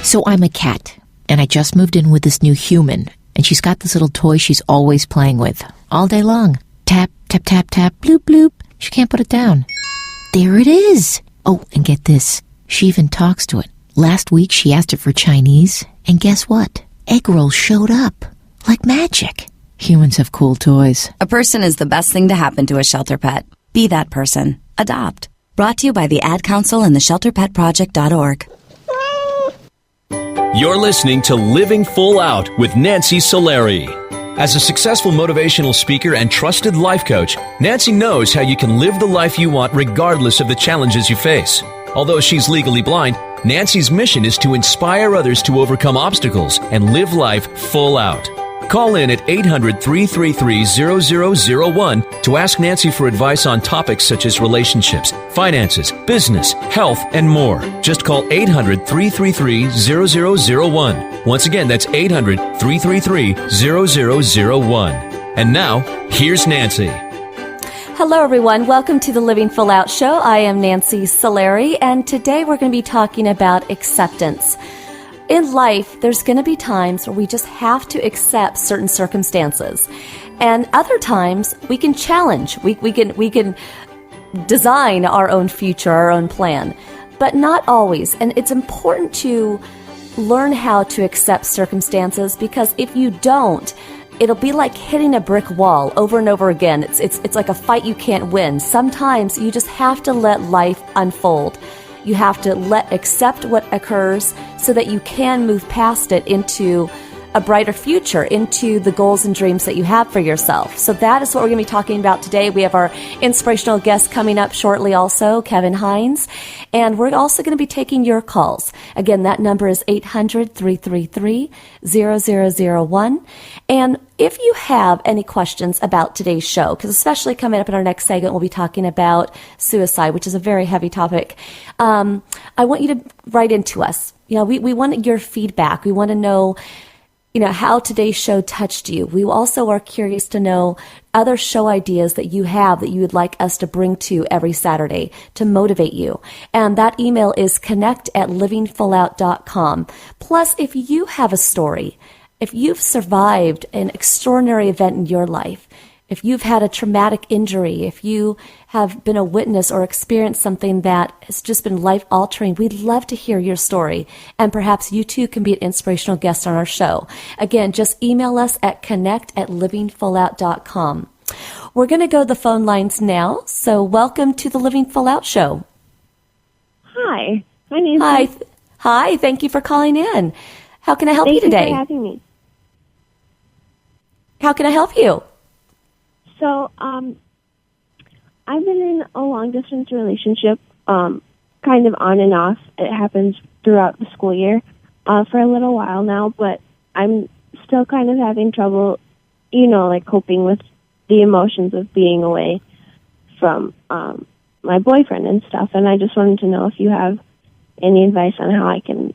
So I'm a cat, and I just moved in with this new human, and she's got this little toy she's always playing with, all day long. Tap, tap, tap, tap, bloop, bloop. She can't put it down. There it is. Oh, and get this. She even talks to it. Last week, she asked it for Chinese, and guess what? Egg rolls showed up. Like magic. Humans have cool toys. A person is the best thing to happen to a shelter pet. Be that person. Adopt. Brought to you by the Ad Council and the ShelterPetProject.org. You're listening to Living Full Out with Nancy Solari. As a successful motivational speaker and trusted life coach, Nancy knows how you can live the life you want regardless of the challenges you face. Although she's legally blind, Nancy's mission is to inspire others to overcome obstacles and live life full out. Call in at 800-333-0001 to ask Nancy for advice on topics such as relationships, finances, business, health, and more. Just call 800-333-0001. Once again, that's 800-333-0001. And now, here's Nancy. Hello, everyone. Welcome to the Living Full Out Show. I am Nancy Solari, and today we're going to be talking about acceptance. In life, there's going to be times where we just have to accept certain circumstances. And other times, we can challenge. We can design our own future, our own plan. But not always. And it's important to learn how to accept circumstances, because if you don't, it'll be like hitting a brick wall over and over again. It's like a fight you can't win. Sometimes you just have to let life unfold. You have to accept what occurs so that you can move past it into a brighter future, into the goals and dreams that you have for yourself. So that is what we're going to be talking about today. We have our inspirational guest coming up shortly also, Kevin Hines. And we're also going to be taking your calls. Again, that number is 800-333-0001. And if you have any questions about today's show, because especially coming up in our next segment, we'll be talking about suicide, which is a very heavy topic. I want you to write into us. We want your feedback. We want to know how today's show touched you. We also are curious to know other show ideas that you have that you would like us to bring to every Saturday to motivate you. And that email is connect@livingfullout.com. Plus, if you have a story, if you've survived an extraordinary event in your life, if you've had a traumatic injury, if you have been a witness or experienced something that has just been life-altering, we'd love to hear your story. And perhaps you too can be an inspirational guest on our show. Again, just email us at connect@livingfullout.com. We're going to go to the phone lines now. So welcome to the Living Full Out Show. Hi. My name's Nancy. Hi. Thank you for calling in. How can I help you today? Thank you for having me. How can I help you? So, I've been in a long-distance relationship, kind of on and off. It happens throughout the school year for a little while now, but I'm still kind of having trouble, coping with the emotions of being away from my boyfriend and stuff. And I just wanted to know if you have any advice on how I can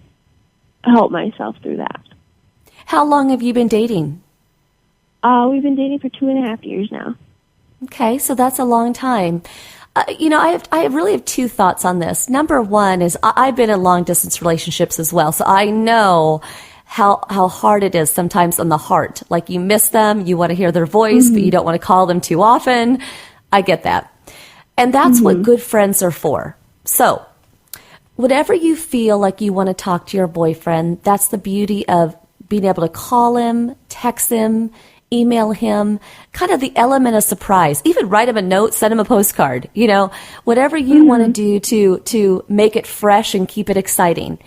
help myself through that. How long have you been dating? We've been dating for 2.5 years now. Okay, so that's a long time. I really have two thoughts on this. Number one is I've been in long distance relationships as well, so I know how hard it is sometimes on the heart. Like you miss them, you want to hear their voice, but you don't want to call them too often. I get that. And that's what good friends are for. So whatever you feel like you want to talk to your boyfriend, that's the beauty of being able to call him, text him, email him, kind of the element of surprise. Even write him a note, send him a postcard, whatever you want to do to make it fresh and keep it exciting.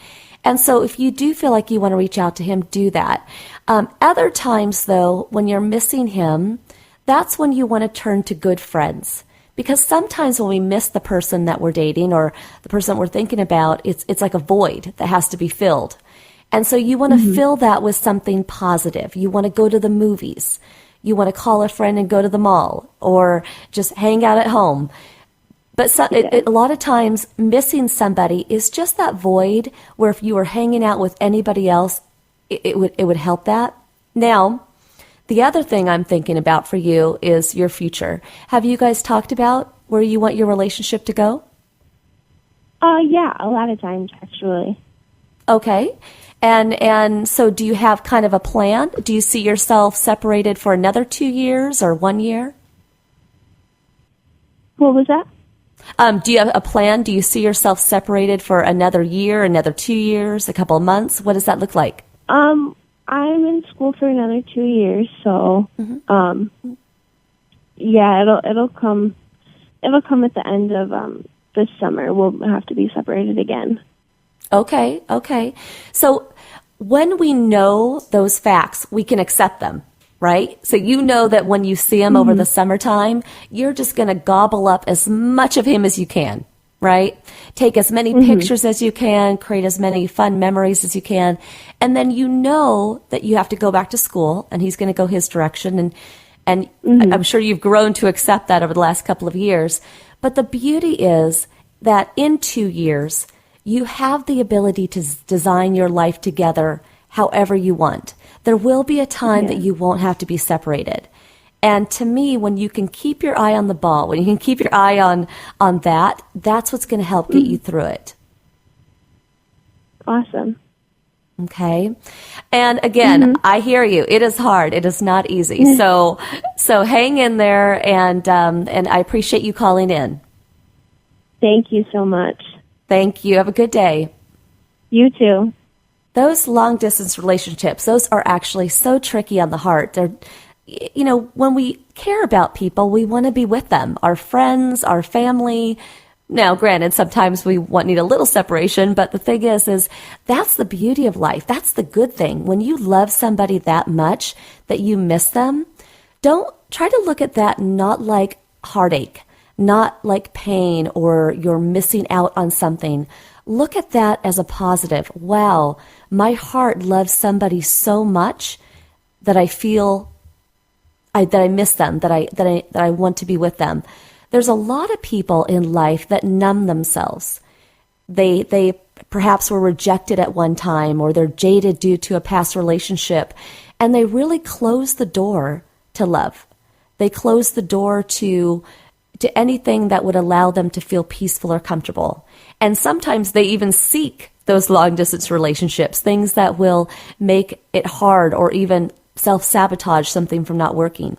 And so if you do feel like you want to reach out to him, do that. Other times, though, when you're missing him, that's when you want to turn to good friends. Because sometimes when we miss the person that we're dating or the person that we're thinking about, it's like a void that has to be filled. And so you want to fill that with something positive. You want to go to the movies. You want to call a friend and go to the mall or just hang out at home. But a lot of times missing somebody is just that void where if you were hanging out with anybody else, it would help that. Now, the other thing I'm thinking about for you is your future. Have you guys talked about where you want your relationship to go? Yeah, a lot of times, actually. Okay. And so do you have kind of a plan? Do you see yourself separated for another 2 years or 1 year? What was that? Do you have a plan? Do you see yourself separated for another year, another 2 years, a couple of months? What does that look like? I'm in school for another 2 years, so yeah, it'll come at the end of this summer. We'll have to be separated again. Okay. So when we know those facts, we can accept them, right? So you know that when you see him over the summertime, you're just going to gobble up as much of him as you can, right? Take as many pictures as you can, create as many fun memories as you can. And then you know that you have to go back to school and he's going to go his direction. And I'm sure you've grown to accept that over the last couple of years. But the beauty is that in 2 years, you have the ability to design your life together however you want. There will be a time that you won't have to be separated. And to me, when you can keep your eye on the ball, when you can keep your eye on that, that's what's going to help get you through it. Awesome. Okay. And again, I hear you. It is hard. It is not easy. So hang in there, and I appreciate you calling in. Thank you so much. Thank you. Have a good day. You too. Those long distance relationships, those are actually so tricky on the heart. They're, when we care about people, we want to be with them, our friends, our family. Now, granted, sometimes we need a little separation, but the thing is that's the beauty of life. That's the good thing. When you love somebody that much that you miss them, don't try to look at that not like heartache, not like pain or you're missing out on something. Look at that as a positive. Wow, my heart loves somebody so much that I feel that I miss them, that I want to be with them. There's a lot of people in life that numb themselves. They perhaps were rejected at one time, or they're jaded due to a past relationship, and they really close the door to love. They close the door to anything that would allow them to feel peaceful or comfortable. And sometimes they even seek those long-distance relationships, things that will make it hard or even self-sabotage something from not working.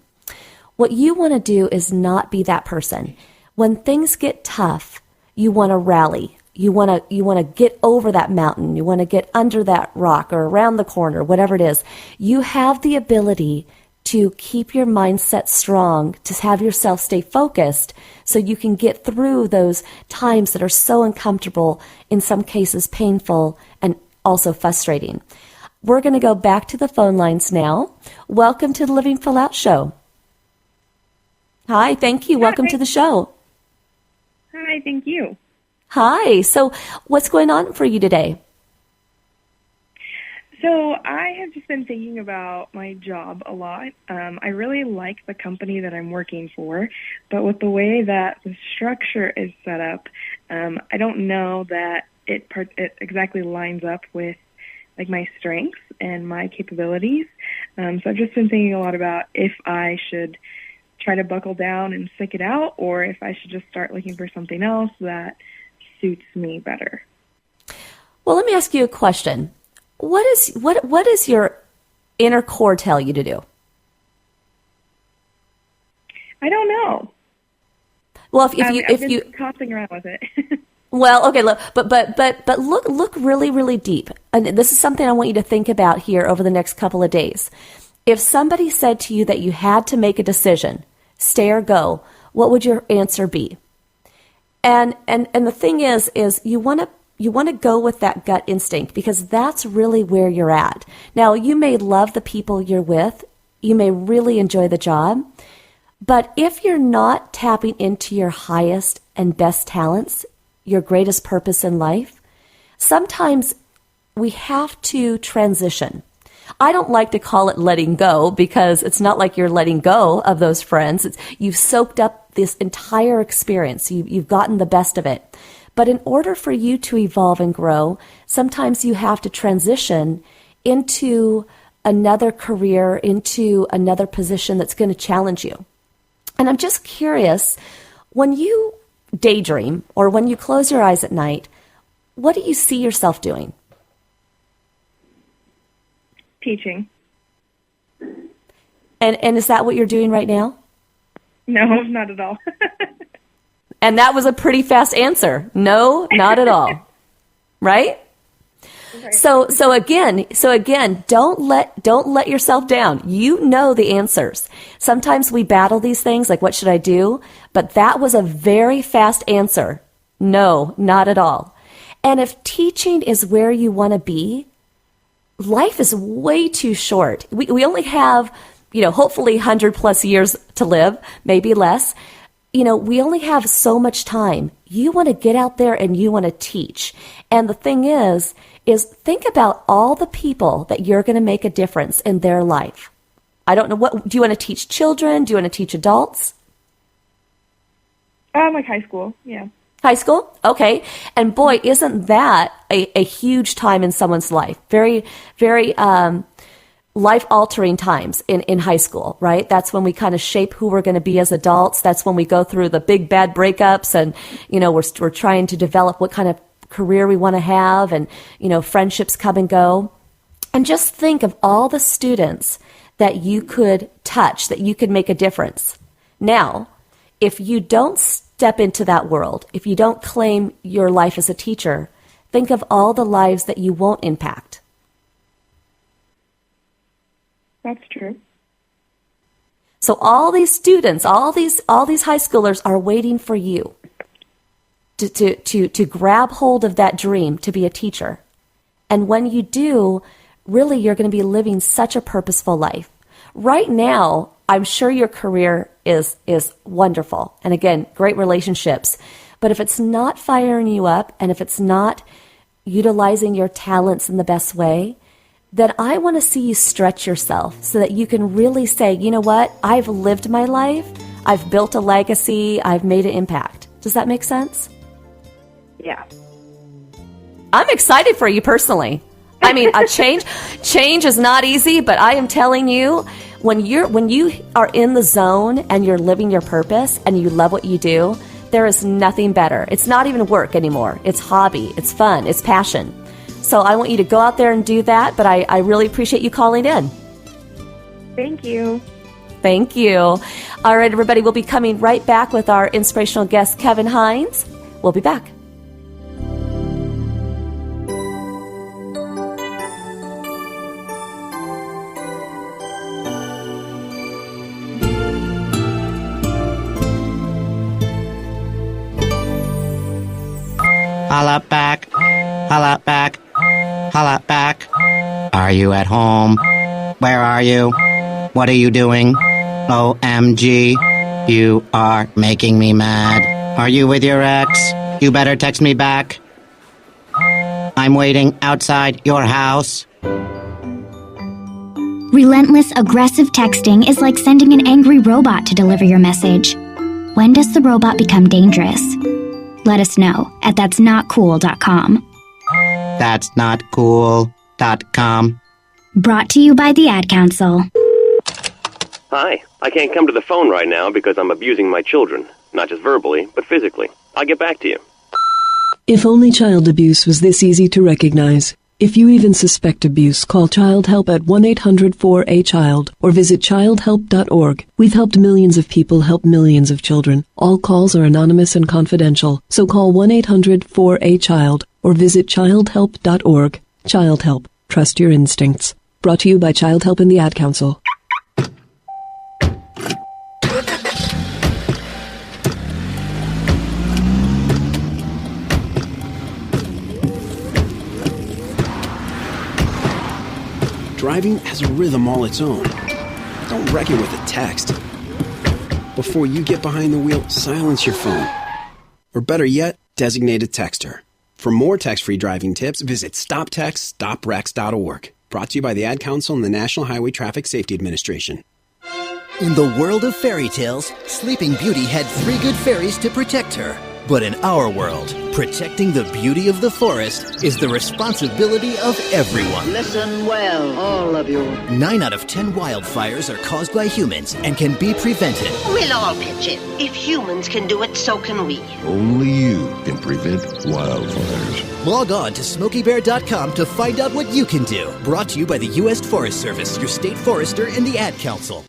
What you want to do is not be that person. When things get tough, you want to rally. You want to get over that mountain. You want to get under that rock or around the corner, whatever it is. You have the ability to keep your mindset strong, to have yourself stay focused so you can get through those times that are so uncomfortable, in some cases painful, and also frustrating. We're going to go back to the phone lines now. Welcome to the Living Full Out Show. Hi, thank you. Welcome to the show. Hi, thank you. Hi. So what's going on for you today? So I have just been thinking about my job a lot. I really like the company that I'm working for, but with the way that the structure is set up, I don't know that it exactly lines up with like my strengths and my capabilities. So I've just been thinking a lot about if I should try to buckle down and stick it out, or if I should just start looking for something else that suits me better. Well, let me ask you a question. What does your inner core tell you to do? I don't know. Well, I've been tossing around with it. Well, okay, look, but look really, really deep. And this is something I want you to think about here over the next couple of days. If somebody said to you that you had to make a decision, stay or go, what would your answer be? And the thing is you want to go with that gut instinct, because that's really where you're at. Now, you may love the people you're with, you may really enjoy the job, but if you're not tapping into your highest and best talents, your greatest purpose in life, sometimes we have to transition. I don't like to call it letting go, because it's not like you're letting go of those friends. You've soaked up this entire experience. You've gotten the best of it. But in order for you to evolve and grow, sometimes you have to transition into another career, into another position that's going to challenge you. And I'm just curious, when you daydream or when you close your eyes at night, what do you see yourself doing? Teaching. And is that what you're doing right now? No, not at all. And that was a pretty fast answer. No, not at all. Right? Okay. So again, don't let yourself down. You know the answers. Sometimes we battle these things, like what should I do? But that was a very fast answer. No, not at all. And if teaching is where you want to be, life is way too short. We only have, hopefully 100 plus years to live, maybe less. We only have so much time. You want to get out there and you want to teach. And the thing is think about all the people that you're going to make a difference in their life. I don't know, what do you want to teach children? Do you want to teach adults? Like high school, yeah. High school? Okay. And boy, isn't that a huge time in someone's life? Very, very life-altering times in high school, right? That's when we kind of shape who we're going to be as adults. That's when we go through the big bad breakups and, we're trying to develop what kind of career we want to have and, friendships come and go. And just think of all the students that you could touch, that you could make a difference. Now, if you don't step into that world, if you don't claim your life as a teacher, think of all the lives that you won't impact. That's true. So all these students, all these high schoolers are waiting for you to grab hold of that dream to be a teacher. And when you do, really you're going to be living such a purposeful life. Right now, I'm sure your career is wonderful. And again, great relationships. But if it's not firing you up and if it's not utilizing your talents in the best way, then I want to see you stretch yourself so that you can really say, you know what? I've lived my life. I've built a legacy. I've made an impact. Does that make sense? Yeah. I'm excited for you personally. I mean, a change is not easy, but I am telling you, when you are in the zone and you're living your purpose and you love what you do, there is nothing better. It's not even work anymore. It's hobby. It's fun. It's passion. So I want you to go out there and do that, but I really appreciate you calling in. Thank you. Thank you. All right, everybody, we'll be coming right back with our inspirational guest, Kevin Hines. We'll be back. Holla back, holla back, holla back. Are you at home? Where are you? What are you doing? OMG, you are making me mad. Are you with your ex? You better text me back. I'm waiting outside your house. Relentless, aggressive texting is like sending an angry robot to deliver your message. When does the robot become dangerous? Let us know at that'snotcool.com. That'snotcool.com. Brought to you by the Ad Council. Hi, I can't come to the phone right now because I'm abusing my children. Not just verbally, but physically. I'll get back to you. If only child abuse was this easy to recognize. If you even suspect abuse, call Child Help at 1-800-4A-CHILD or visit childhelp.org. We've helped millions of people help millions of children. All calls are anonymous and confidential, so call 1-800-4A-CHILD or visit childhelp.org. Child Help. Trust your instincts. Brought to you by Child Help and the Ad Council. Driving has a rhythm all its own. Don't wreck it with a text. Before you get behind the wheel, silence your phone. Or better yet, designate a texter. For more text-free driving tips, visit stoptextstoprex.org. Brought to you by the Ad Council and the National Highway Traffic Safety Administration. In the world of fairy tales, Sleeping Beauty had 3 good fairies to protect her. But in our world, protecting the beauty of the forest is the responsibility of everyone. Listen well, all of you. 9 out of 10 wildfires are caused by humans and can be prevented. We'll all pitch in. If humans can do it, so can we. Only you can prevent wildfires. Log on to SmokeyBear.com to find out what you can do. Brought to you by the U.S. Forest Service, your state forester, and the Ad Council.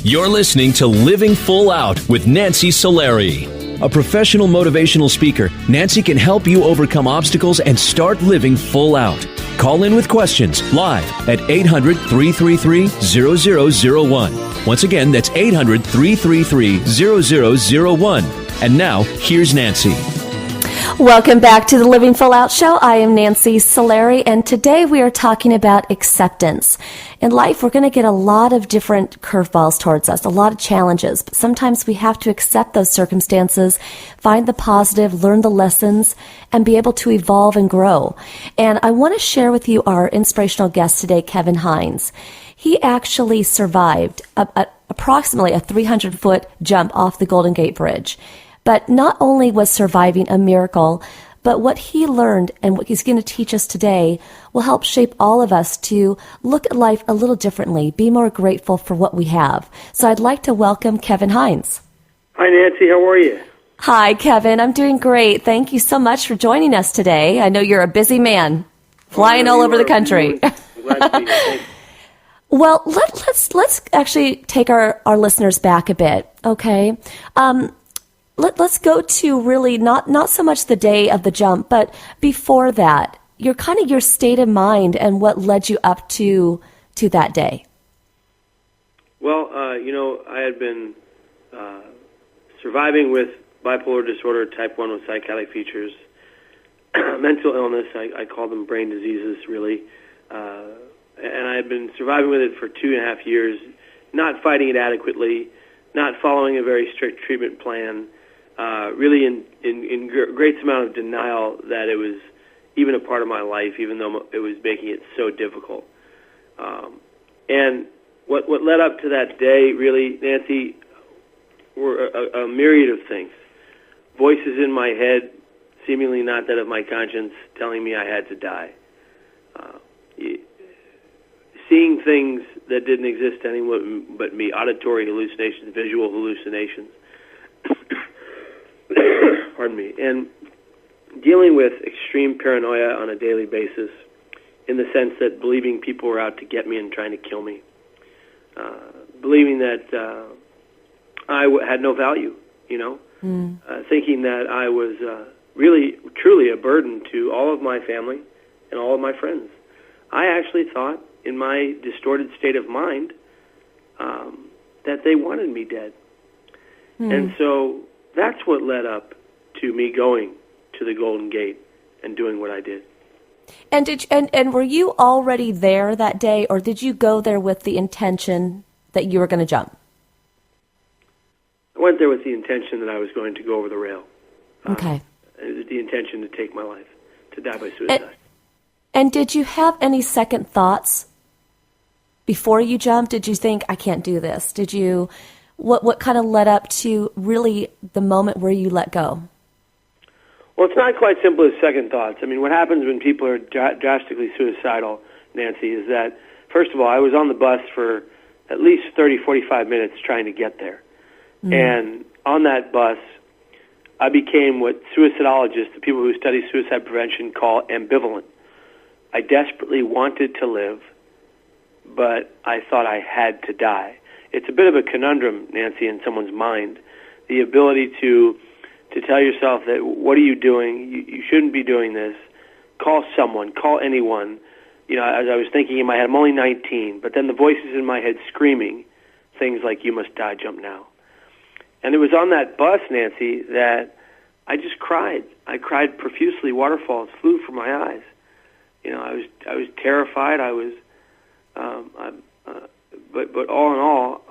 You're listening to Living Full Out with Nancy Solari. A professional motivational speaker, Nancy can help you overcome obstacles and start living full out. Call in with questions live at 800-333-0001. Once again, that's 800-333-0001. And now, here's Nancy. Welcome back to the Living Full Out Show. I am Nancy Solari, and today we are talking about acceptance. In life, we're going to get a lot of different curveballs towards us, a lot of challenges, but sometimes we have to accept those circumstances, find the positive, learn the lessons, and be able to evolve and grow. And I want to share with you our inspirational guest today, Kevin Hines. He actually survived approximately a 300-foot jump off the Golden Gate Bridge. But not only was surviving a miracle, but what he learned and what he's going to teach us today will help shape all of us to look at life a little differently, be more grateful for what we have. So I'd like to welcome Kevin Hines. Hi, Nancy. How are you? Hi, Kevin. I'm doing great. Thank you so much for joining us today. I know you're a busy man, flying all over the country. Glad to be here. Thanks. Well, let's actually take our listeners back a bit, okay? Let's go to really not so much the day of the jump, but before that, your state of mind and what led you up to that day. Well, I had been surviving with bipolar disorder, type 1 with psychotic features, mental illness. I call them brain diseases, really. And I had been surviving with it for 2.5 years, not fighting it adequately, not following a very strict treatment plan. Really in great amount of denial that it was even a part of my life, even though it was making it so difficult. And what led up to that day, really, Nancy, were a myriad of things. Voices in my head, seemingly not that of my conscience, telling me I had to die. Seeing things that didn't exist to anyone but me, auditory hallucinations, visual hallucinations. Pardon me, and dealing with extreme paranoia on a daily basis in the sense that believing people were out to get me and trying to kill me, believing that I had no value, thinking that I was really, truly a burden to all of my family and all of my friends. I actually thought, in my distorted state of mind, that they wanted me dead. And so that's what led up to me going to the Golden Gate and doing what I did. And were you already there that day, or did you go there with the intention that you were going to jump? I went there with the intention that I was going to go over the rail. Okay. It was the intention to take my life, to die by suicide. And did you have any second thoughts before you jumped? Did you think, I can't do this? Did you... What kind of led up to really the moment where you let go? Well, it's not quite simple as second thoughts. I mean, what happens when people are drastically suicidal, Nancy, is that, first of all, I was on the bus for at least 30, 45 minutes trying to get there. And on that bus, I became what suicidologists, the people who study suicide prevention, call ambivalent. I desperately wanted to live, but I thought I had to die. It's a bit of a conundrum, Nancy, in someone's mind. The ability to tell yourself that, what are you doing? You shouldn't be doing this. Call someone. Call anyone. As I was thinking in my head, I'm only 19, but then the voices in my head screaming things like, you must die, jump now. And it was on that bus, Nancy, that I just cried. I cried profusely. Waterfalls flew from my eyes. I was terrified. I was... But all in all,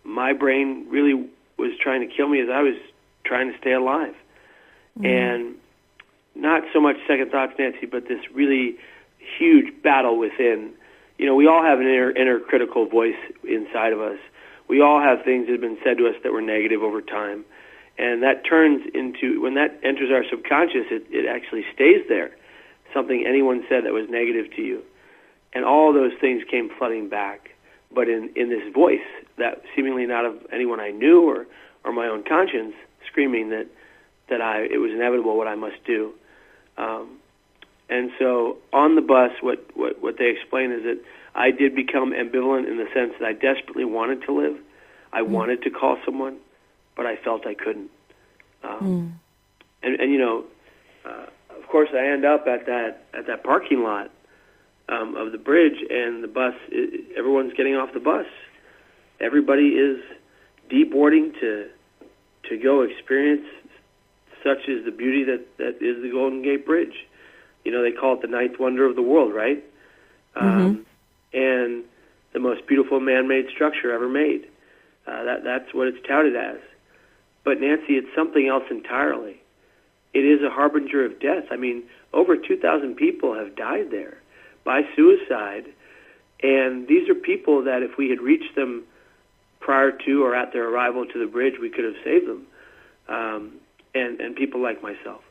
my brain really was trying to kill me as I was trying to stay alive. And not so much second thoughts, Nancy, but this really huge battle within. We all have an inner critical voice inside of us We all have things that have been said to us that were negative over time. And that turns into, when that enters our subconscious, it actually stays there. Something anyone said that was negative to you. And all those things came flooding back. But in this voice, that seemingly not of anyone I knew or my own conscience, screaming that it was inevitable what I must do. And so on the bus, what they explain is that I did become ambivalent in the sense that I desperately wanted to live. I wanted to call someone, but I felt I couldn't. And you know, of course, I end up at that parking lot of the bridge, and the bus. Everyone's getting off the bus. Everybody is deboarding to go experience such is the beauty that is the Golden Gate Bridge. You know, they call it the ninth wonder of the world, right? And the most beautiful man-made structure ever made. That's what it's touted as. But Nancy, it's something else entirely. It is a harbinger of death. I mean, over 2,000 people have died there by suicide, and these are people that if we had reached them prior to or at their arrival to the bridge, we could have saved them. And people like myself.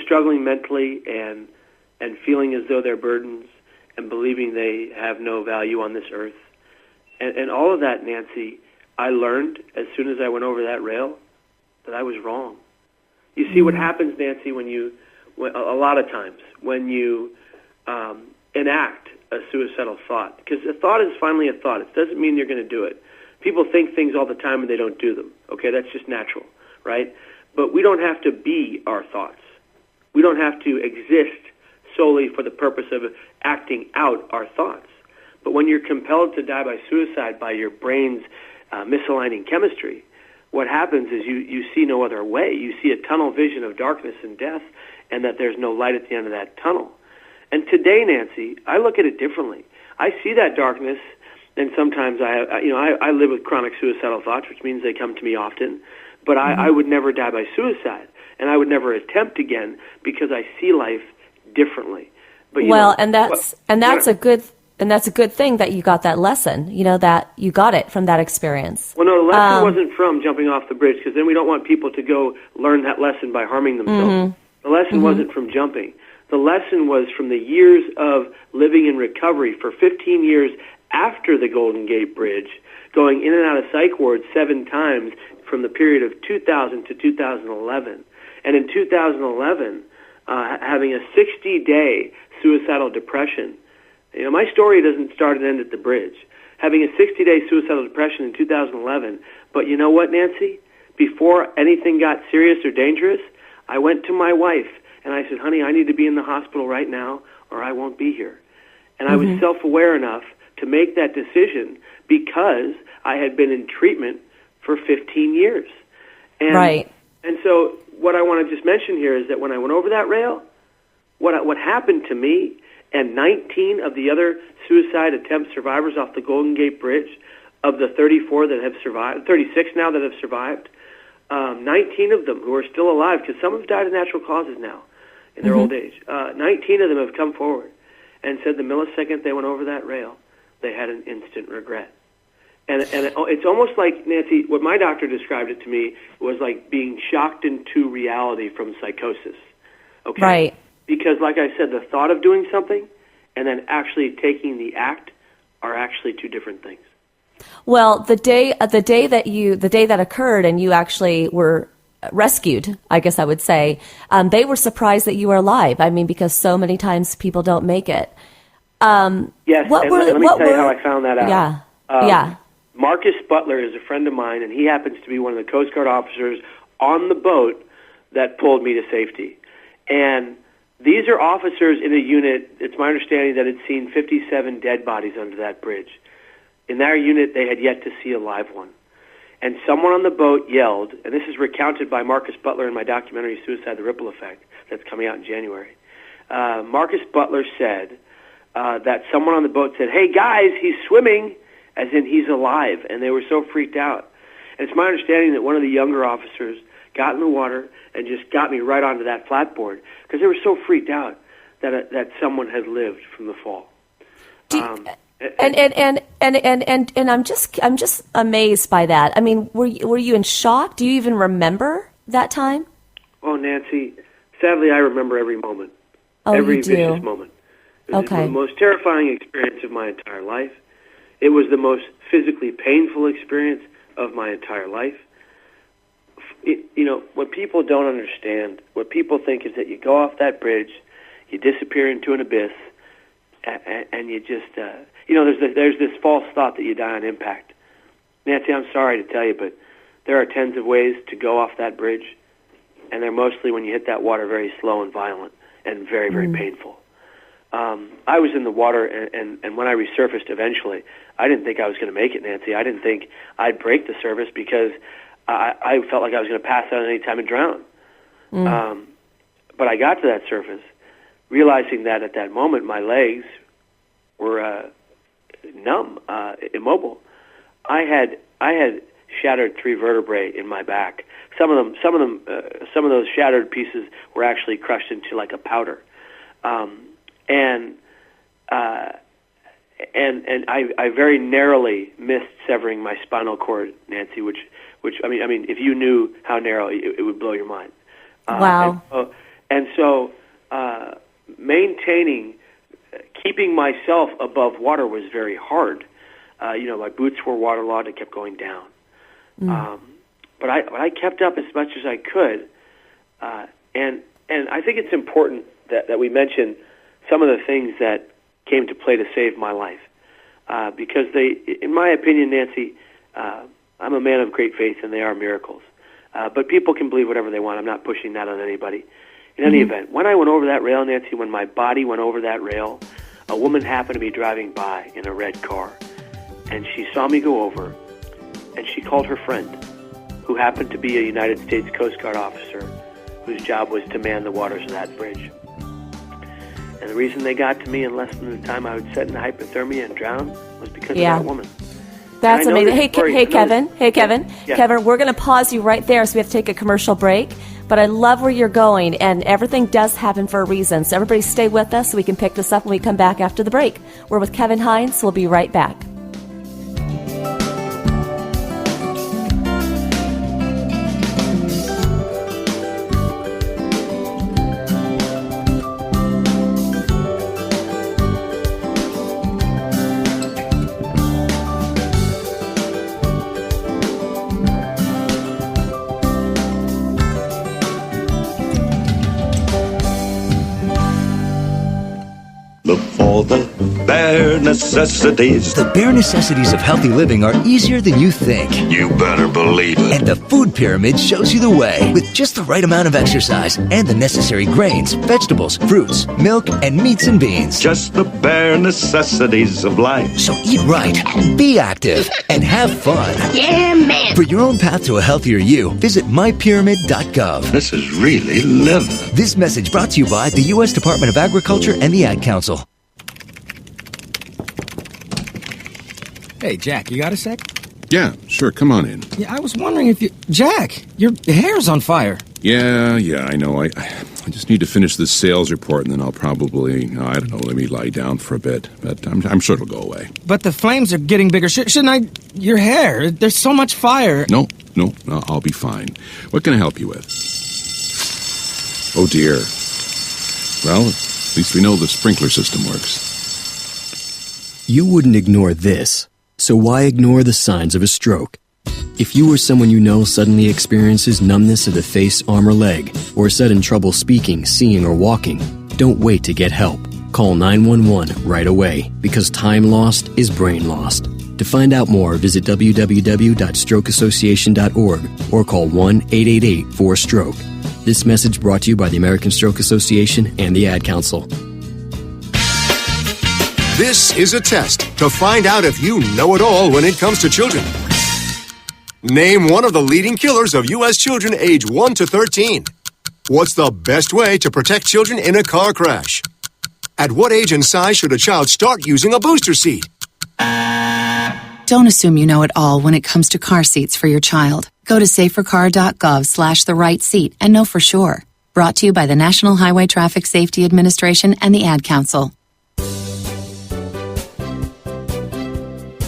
Struggling mentally and feeling as though they're burdens and believing they have no value on this earth. And all of that, Nancy, I learned as soon as I went over that rail that I was wrong. You see what happens, Nancy, a lot of times when you enact a suicidal thought, because a thought is finally a thought. It doesn't mean you're going to do it. People think things all the time and they don't do them. Okay, that's just natural, right? But we don't have to be our thoughts. We don't have to exist solely for the purpose of acting out our thoughts. But when you're compelled to die by suicide by your brain's misaligning chemistry, what happens is you see no other way. You see a tunnel vision of darkness and death, and that there's no light at the end of that tunnel. And today, Nancy, I look at it differently. I see that darkness, and sometimes I live with chronic suicidal thoughts, which means they come to me often. But I would never die by suicide, and I would never attempt again because I see life differently. But that's a good thing that you got that lesson. You know, that you got it from that experience. Well, no, the lesson wasn't from jumping off the bridge, because then we don't want people to go learn that lesson by harming themselves. The lesson wasn't from jumping. The lesson was from the years of living in recovery for 15 years after the Golden Gate Bridge, going in and out of psych wards 7 times from the period of 2000 to 2011. And in 2011, having a 60-day suicidal depression. You know, my story doesn't start and end at the bridge. Having a 60-day suicidal depression in 2011. But you know what, Nancy? Before anything got serious or dangerous, I went to my wife and I said, honey, I need to be in the hospital right now or I won't be here. And I was self-aware enough to make that decision because I had been in treatment for 15 years. And, and so what I want to just mention here is that when I went over that rail, what happened to me and 19 of the other suicide attempt survivors off the Golden Gate Bridge, of the 34 that have survived, 36 now that have survived, 19 of them who are still alive, because some have died of natural causes now in their old age. 19 of them have come forward and said the millisecond they went over that rail, they had an instant regret. And it's almost like, Nancy, what my doctor described it to me was like being shocked into reality from psychosis. Okay? Right. Because, like I said, the thought of doing something and then actually taking the act are actually two different things. Well, the day that occurred and you actually were rescued, I guess I would say, they were surprised that you were alive. I mean, because so many times people don't make it. Yes, let me tell you how I found that out. Yeah. Marcus Butler is a friend of mine, and he happens to be one of the Coast Guard officers on the boat that pulled me to safety. And these are officers in a unit, it's my understanding that had seen 57 dead bodies under that bridge. In their unit, they had yet to see a live one. And someone on the boat yelled, and this is recounted by Marcus Butler in my documentary, Suicide, the Ripple Effect, that's coming out in January. Marcus Butler said that someone on the boat said, hey guys, he's swimming, as in he's alive, and they were so freaked out. And it's my understanding that one of the younger officers got in the water and just got me right onto that flatboard, because they were so freaked out that someone had lived from the fall. And I'm just amazed by that. I mean, were you in shock? Do you even remember that time? Oh, Nancy, sadly, I remember every moment. Oh, every you do? vicious moment. It was Okay. the most terrifying experience of my entire life. It was the most physically painful experience of my entire life. What people don't understand, what people think is that you go off that bridge, you disappear into an abyss, and you just, there's this false thought that you die on impact. Nancy, I'm sorry to tell you, but there are tens of ways to go off that bridge, and they're mostly, when you hit that water, very slow and violent and very, very painful. I was in the water, and when I resurfaced eventually, I didn't think I was going to make it, Nancy. I didn't think I'd break the surface because I felt like I was going to pass out any time and drown. But I got to that surface, realizing that at that moment my legs were numb, immobile. I had shattered 3 vertebrae in my back. Some of those shattered pieces were actually crushed into like a powder. And I very narrowly missed severing my spinal cord, Nancy, which I mean, if you knew how narrow, it would blow your mind. Wow. And so maintaining, keeping myself above water was very hard. My boots were waterlogged; it kept going down. But I kept up as much as I could, and I think it's important that we mention some of the things that came to play to save my life, because they, in my opinion, Nancy, I'm a man of great faith, and they are miracles. But people can believe whatever they want. I'm not pushing that on anybody. In any event, when I went over that rail, Nancy, when my body went over that rail, a woman happened to be driving by in a red car, and she saw me go over, and she called her friend, who happened to be a United States Coast Guard officer whose job was to man the waters of that bridge. And the reason they got to me in less than the time I would set in hypothermia and drown was because of that woman. That's amazing. Hey, Kevin. Yeah. Kevin, we're going to pause you right there, so we have to take a commercial break. But I love where you're going, and everything does happen for a reason. So everybody stay with us so we can pick this up when we come back after the break. We're with Kevin Hines, so we'll be right back. Look for the bare necessities. The bare necessities of healthy living are easier than you think. You better believe it. And the food pyramid shows you the way. With just the right amount of exercise and the necessary grains, vegetables, fruits, milk, and meats and beans. Just the bare necessities of life. So eat right, be active, and have fun. Yeah, man. For your own path to a healthier you, visit mypyramid.gov. This is really living. This message brought to you by the U.S. Department of Agriculture and the Ad Council. Hey, Jack, you got a sec? Yeah, sure, come on in. Yeah, I was wondering if you... Jack, your hair's on fire. Yeah, I know. I just need to finish this sales report, and then I'll probably, let me lie down for a bit. But I'm sure it'll go away. But the flames are getting bigger. Shouldn't I... Your hair, there's so much fire. No, I'll be fine. What can I help you with? Oh, dear. Well, at least we know the sprinkler system works. You wouldn't ignore this. So why ignore the signs of a stroke? If you or someone you know suddenly experiences numbness of the face, arm, or leg, or sudden trouble speaking, seeing, or walking, don't wait to get help. Call 911 right away, because time lost is brain lost. To find out more, visit www.strokeassociation.org or call 1-888-4STROKE. This message brought to you by the American Stroke Association and the Ad Council. This is a test to find out if you know it all when it comes to children. Name one of the leading killers of U.S. children age 1 to 13. What's the best way to protect children in a car crash? At what age and size should a child start using a booster seat? Don't assume you know it all when it comes to car seats for your child. Go to safercar.gov/the-right-seat and know for sure. Brought to you by the National Highway Traffic Safety Administration and the Ad Council.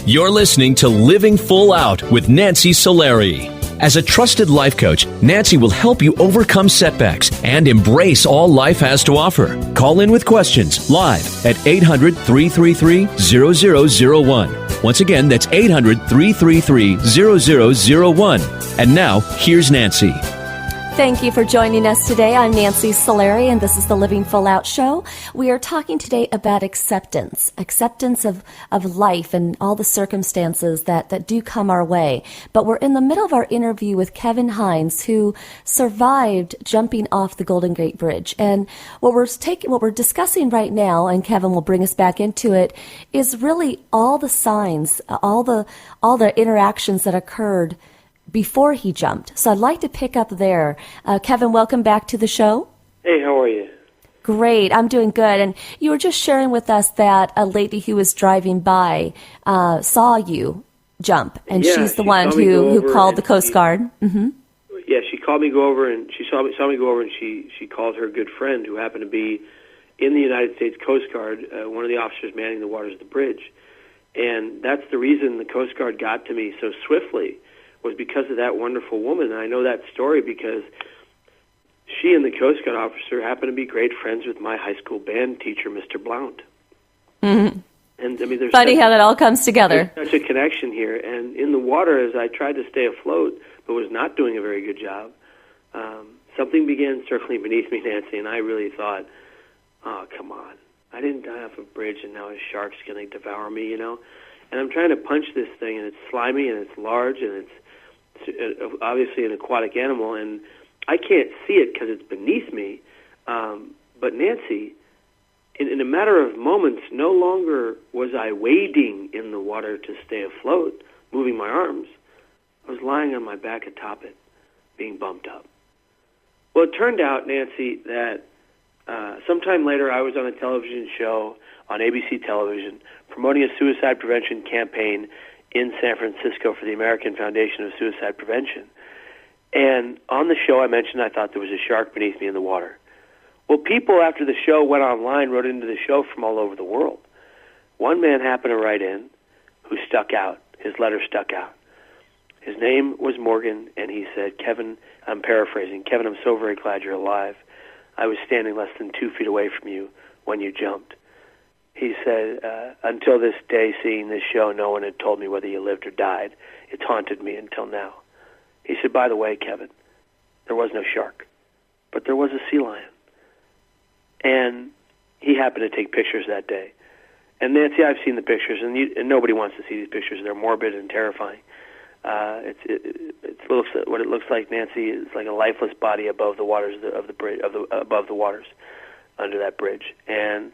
You're listening to Living Full Out with Nancy Solari. As a trusted life coach, Nancy will help you overcome setbacks and embrace all life has to offer. Call in with questions live at 800-333-0001. Once again, that's 800-333-0001. And now, here's Nancy. Thank you for joining us today. I'm Nancy Solari, and this is the Living Full Out Show. We are talking today about acceptance of life and all the circumstances that do come our way. But we're in the middle of our interview with Kevin Hines, who survived jumping off the Golden Gate Bridge. And what we're discussing right now, and Kevin will bring us back into it, is really all the signs, all the interactions that occurred before he jumped. So I'd like to pick up there. Kevin, welcome back to the show. Hey, how are you? Great, I'm doing good. And you were just sharing with us that a lady who was driving by saw you jump, and she's the one who called the Coast Guard. Mm-hmm. Yeah, she called me go over, and she saw me go over, and she called her good friend who happened to be in the United States Coast Guard, one of the officers manning the waters of the bridge. And that's the reason the Coast Guard got to me so swiftly, was because of that wonderful woman. And I know that story because she and the Coast Guard officer happened to be great friends with my high school band teacher, Mr. Blount. Mm-hmm. And I mean, there's funny how that all comes together. There's such a connection here. And in the water, as I tried to stay afloat, but was not doing a very good job, something began circling beneath me, Nancy, and I really thought, oh, come on. I didn't die off a bridge, and now a shark's going to devour me, you know? And I'm trying to punch this thing, and it's slimy, and it's large, and it's obviously an aquatic animal, and I can't see it because it's beneath me. But Nancy, in a matter of moments, no longer was I wading in the water to stay afloat, moving my arms. I was lying on my back atop it, being bumped up. Well, it turned out, Nancy, that sometime later I was on a television show on ABC television promoting a suicide prevention campaign in San Francisco for the American Foundation of Suicide Prevention. And on the show I mentioned I thought there was a shark beneath me in the water. Well, people after the show went online, wrote into the show from all over the world. One man happened to write in who stuck out. His letter stuck out. His name was Morgan, and he said, Kevin, I'm paraphrasing, Kevin, I'm so very glad you're alive. I was standing less than 2 feet away from you when you jumped. He said, until this day, seeing this show, no one had told me whether you lived or died. It's haunted me until now. He said, by the way, Kevin, there was no shark, but there was a sea lion. And he happened to take pictures that day. And Nancy, I've seen the pictures, and nobody wants to see these pictures. They're morbid and terrifying. What it looks like, Nancy, is like a lifeless body above the waters of the bridge, above the waters under that bridge. And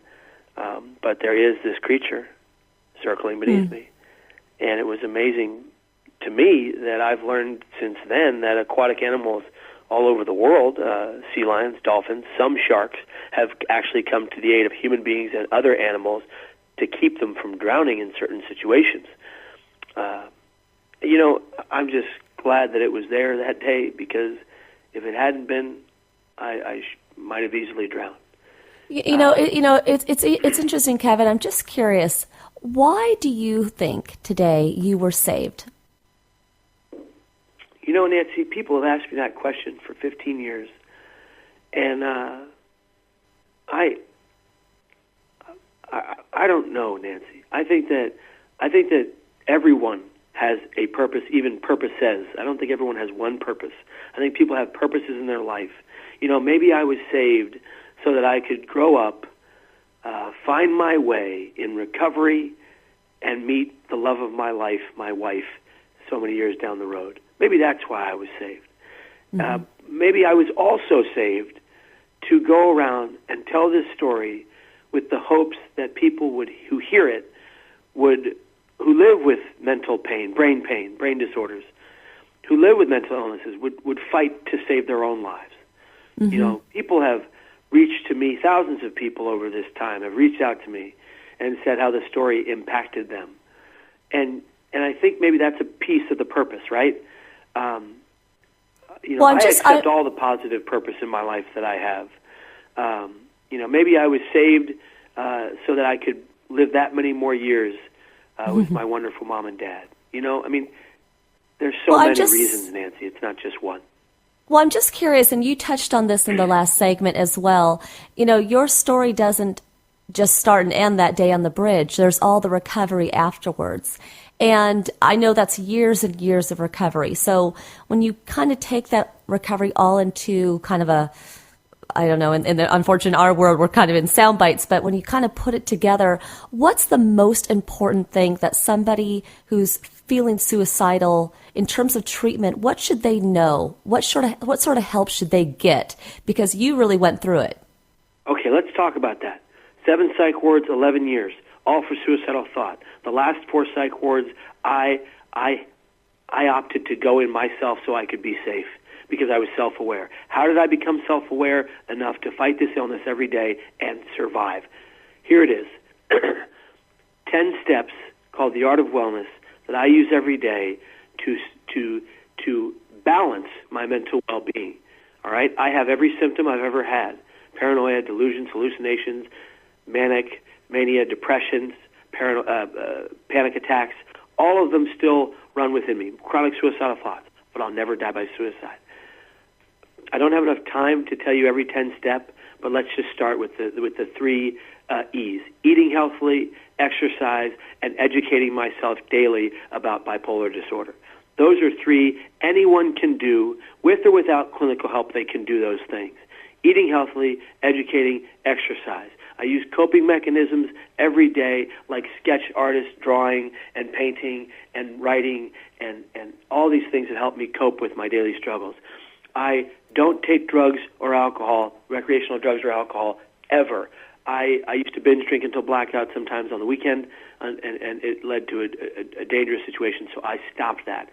but there is this creature circling beneath me. And it was amazing to me that I've learned since then that aquatic animals all over the world, sea lions, dolphins, some sharks, have actually come to the aid of human beings and other animals to keep them from drowning in certain situations. You know, I'm just glad that it was there that day, because if it hadn't been, I might have easily drowned. It's interesting, Kevin. I'm just curious. Why do you think today you were saved? You know, Nancy, people have asked me that question for 15 years, and I don't know, Nancy. I think that everyone has a purpose. Even purpose says. I don't think everyone has one purpose. I think people have purposes in their life. You know, maybe I was saved so that I could grow up, find my way in recovery, and meet the love of my life, my wife, so many years down the road. Maybe that's why I was saved. Mm-hmm. Maybe I was also saved to go around and tell this story with the hopes that people who hear it, who live with mental pain, brain disorders, who live with mental illnesses, would fight to save their own lives. Mm-hmm. You know, people have reached to me, thousands of people over this time have reached out to me and said how the story impacted them. And I think maybe that's a piece of the purpose, right? I accept all the positive purpose in my life that I have. Maybe I was saved so that I could live that many more years with my wonderful mom and dad. You know, I mean, there's so many reasons, Nancy. It's not just one. Well, I'm just curious, and you touched on this in the last segment as well. You know, your story doesn't just start and end that day on the bridge. There's all the recovery afterwards. And I know that's years and years of recovery. So when you kind of take that recovery all into kind of a, I don't know, in the unfortunate our world, we're kind of in sound bites, but when you kind of put it together, what's the most important thing that somebody who's feeling suicidal in terms of treatment, what should they know? What sort of help should they get? Because you really went through it. Okay, let's talk about that. 7 psych wards, 11 years, all for suicidal thought. The last 4 psych wards, I opted to go in myself so I could be safe because I was self-aware. How did I become self-aware enough to fight this illness every day and survive? Here it is. 10 steps called The Art of Wellness that I use every day to balance my mental well-being. All right? I have every symptom I've ever had. Paranoia, delusions, hallucinations, mania, depressions, panic attacks. All of them still run within me. Chronic suicidal thoughts, but I'll never die by suicide. I don't have enough time to tell you every 10 step, but let's just start with the 3 E's: eating healthily, exercise, and educating myself daily about bipolar disorder. Those are 3 anyone can do, with or without clinical help. They can do those things. Eating healthily, educating, exercise. I use coping mechanisms every day, like sketch artist, drawing and painting and writing and all these things that help me cope with my daily struggles. I don't take drugs or alcohol, recreational drugs or alcohol, ever. I used to binge drink until blackout sometimes on the weekend, and it led to a dangerous situation, so I stopped that.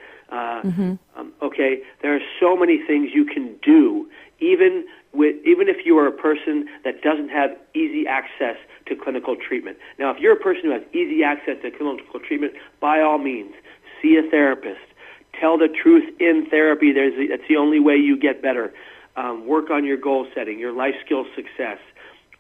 Okay, there are so many things you can do, even if you are a person that doesn't have easy access to clinical treatment. Now, if you're a person who has easy access to clinical treatment, by all means, see a therapist. Tell the truth in therapy. That's the only way you get better. Work on your goal setting, your life skills success.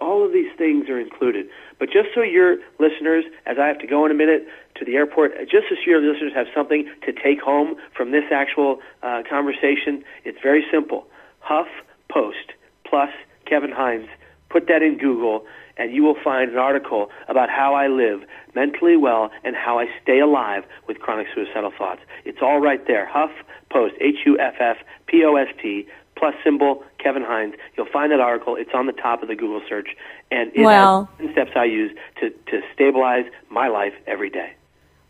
All of these things are included. But just so your listeners, as I have to go in a minute to the airport, just so your listeners have something to take home from this actual conversation, it's very simple. Huff Post plus Kevin Hines. Put that in Google, and you will find an article about how I live mentally well and how I stay alive with chronic suicidal thoughts. It's all right there. Huff Post, HUFFPOST, plus symbol Kevin Hines. You'll find that article. It's on the top of the Google search, and it has 10 steps I use to stabilize my life every day.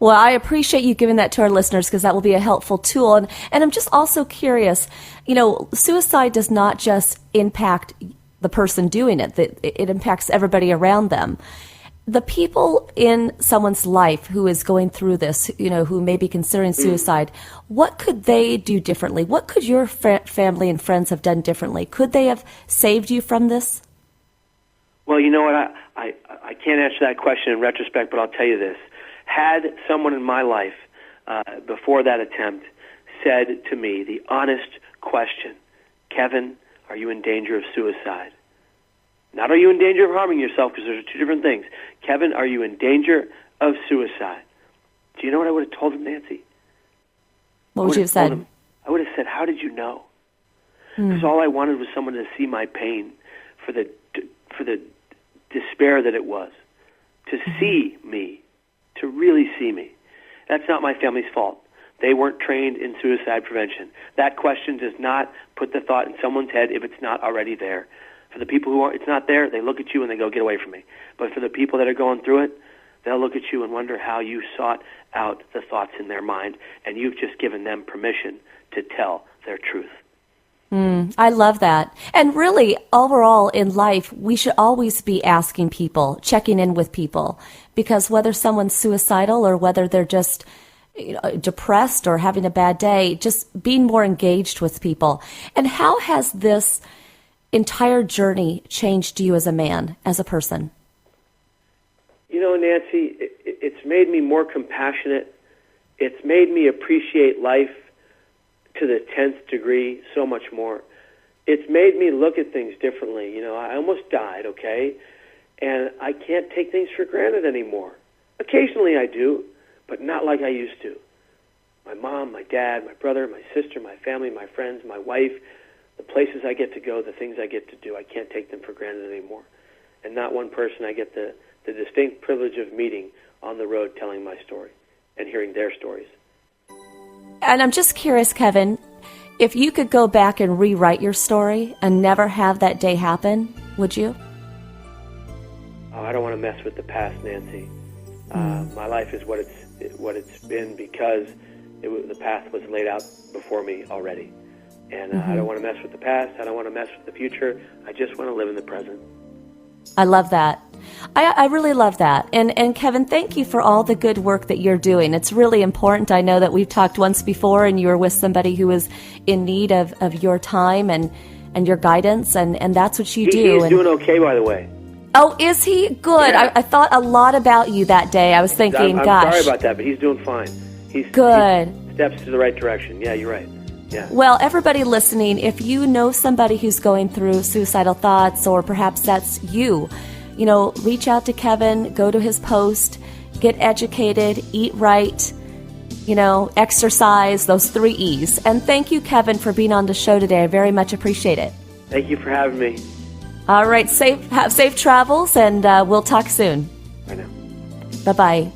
Well, I appreciate you giving that to our listeners because that will be a helpful tool. And I'm just also curious, you know, suicide does not just impact the person doing it. It impacts everybody around them. The people in someone's life who is going through this, you know, who may be considering suicide, what could they do differently? What could your family and friends have done differently? Could they have saved you from this? Well, you know what? I can't answer that question in retrospect, but I'll tell you this. Had someone in my life before that attempt said to me the honest question, Kevin, are you in danger of suicide? Not are you in danger of harming yourself, because those are 2 different things. Kevin, are you in danger of suicide? Do you know what I would have told him, Nancy? What would you have said? I would have said, how did you know? Because all I wanted was someone to see my pain for the despair that it was, to see me, to really see me. That's not my family's fault. They weren't trained in suicide prevention. That question does not put the thought in someone's head if it's not already there. For the people who it's not there, they look at you and they go, get away from me. But for the people that are going through it, they'll look at you and wonder how you sought out the thoughts in their mind, and you've just given them permission to tell their truth. I love that. And really, overall in life, we should always be asking people, checking in with people, because whether someone's suicidal or whether they're just depressed or having a bad day, just being more engaged with people. And how has this entire journey changed you as a man, as a person? You know, Nancy, it's made me more compassionate. It's made me appreciate life to the 10th degree so much more. It's made me look at things differently. You know, I almost died, okay? And I can't take things for granted anymore. Occasionally I do, but not like I used to. My mom, my dad, my brother, my sister, my family, my friends, my wife, the places I get to go, the things I get to do, I can't take them for granted anymore. And not one person I get the distinct privilege of meeting on the road telling my story and hearing their stories. And I'm just curious, Kevin, if you could go back and rewrite your story and never have that day happen, would you? Oh, I don't want to mess with the past, Nancy. My life is what it's been because the path was laid out before me already. And I don't want to mess with the past. I don't want to mess with the future. I just want to live in the present. I love that. I really love that. And Kevin, thank you for all the good work that you're doing. It's really important. I know that we've talked once before and you were with somebody who was in need of your time and your guidance, and that's what you do. He's doing okay, by the way. Oh, is he? Good. Yeah. I thought a lot about you that day. I was thinking, I'm gosh. sorry about that, but he's doing fine. He's good. He steps to the right direction. Yeah, you're right. Yeah. Well, everybody listening, if you know somebody who's going through suicidal thoughts, or perhaps that's you, reach out to Kevin, go to his post, get educated, eat right, exercise, those 3 E's. And thank you, Kevin, for being on the show today. I very much appreciate it. Thank you for having me. All right, have safe travels, and we'll talk soon. Bye now. Bye-bye.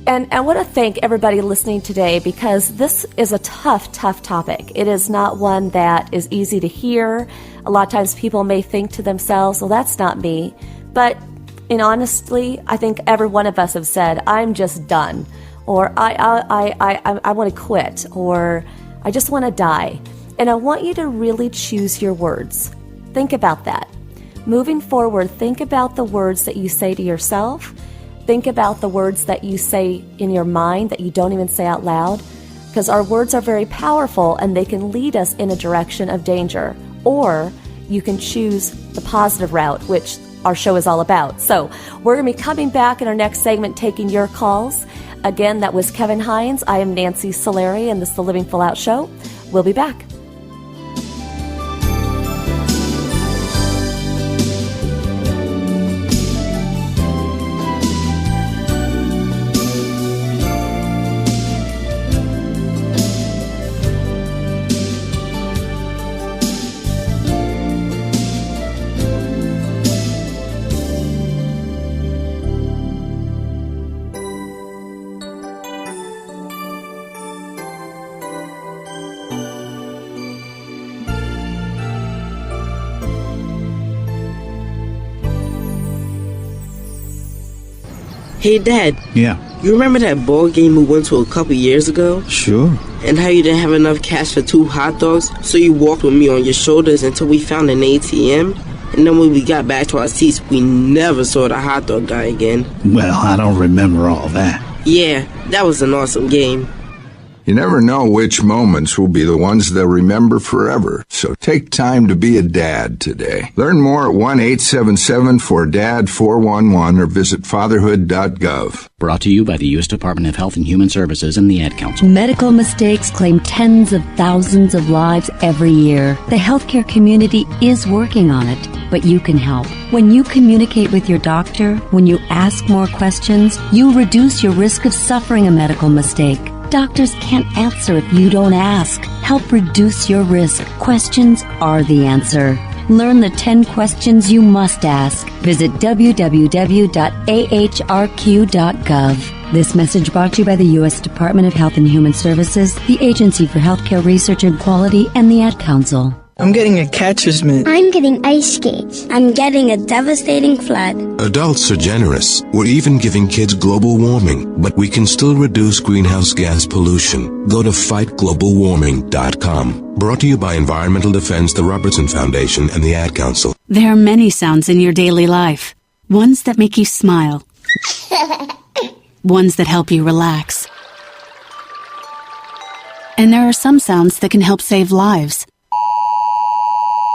And I want to thank everybody listening today, because this is a tough topic. It is not one that is easy to hear. A lot of times people may think to themselves, well, that's not me. But honestly, I think every one of us have said, I'm just done, or I want to quit, or I just want to die. And I want you to really choose your words. Think about that. Moving forward, think about the words that you say to yourself. Think about the words that you say in your mind that you don't even say out loud, because our words are very powerful and they can lead us in a direction of danger. Or you can choose the positive route, which our show is all about. So we're going to be coming back in our next segment, taking your calls. Again, that was Kevin Hines. I am Nancy Solari, and this is the Living Full Out Show. We'll be back. Hey, Dad. Yeah. You remember that ball game we went to a couple years ago? Sure. And how you didn't have enough cash for 2 hot dogs, so you walked with me on your shoulders until we found an ATM? And then when we got back to our seats, we never saw the hot dog guy again. Well, I don't remember all that. Yeah, that was an awesome game. You never know which moments will be the ones they'll remember forever, so take time to be a dad today. Learn more at 1-877-4DAD-411 or visit fatherhood.gov. Brought to you by the U.S. Department of Health and Human Services and the Ad Council. Medical mistakes claim tens of thousands of lives every year. The healthcare community is working on it, but you can help. When you communicate with your doctor, when you ask more questions, you reduce your risk of suffering a medical mistake. Doctors can't answer if you don't ask. Help reduce your risk. Questions are the answer. Learn the 10 questions you must ask. Visit www.ahrq.gov. This message brought to you by the U.S. Department of Health and Human Services, the Agency for Healthcare Research and Quality, and the Ad Council. I'm getting a catcher's mitt. I'm getting ice skates. I'm getting a devastating flood. Adults are generous. We're even giving kids global warming, but we can still reduce greenhouse gas pollution. Go to fightglobalwarming.com. Brought to you by Environmental Defense, the Robertson Foundation, and the Ad Council. There are many sounds in your daily life. Ones that make you smile. Ones that help you relax. And there are some sounds that can help save lives.